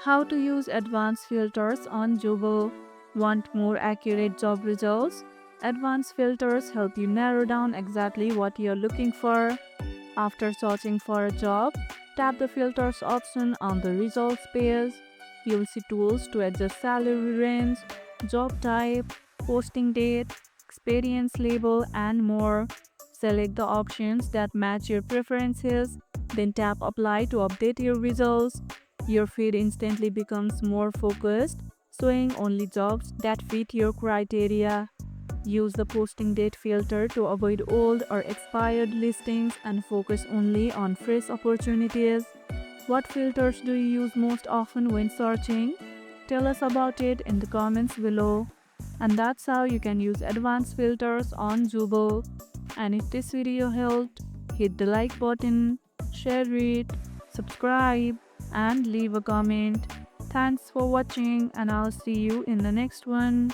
How to use advanced filters on Jooble. Want more accurate job results? Advanced filters help you narrow down exactly what you're looking for. After searching for a job, tap the filters option on the results page. You'll see tools to adjust salary range, job type, posting date, experience label, and more. Select the options that match your preferences, then tap apply to update your results. Your feed instantly becomes more focused, showing only jobs that fit your criteria. Use the posting date filter to avoid old or expired listings and focus only on fresh opportunities. What filters do you use most often when searching? Tell us about it in the comments below. And that's how you can use advanced filters on Jooble. And if this video helped, hit the like button, share it, subscribe, and leave a comment. Thanks for watching, and I'll see you in the next one.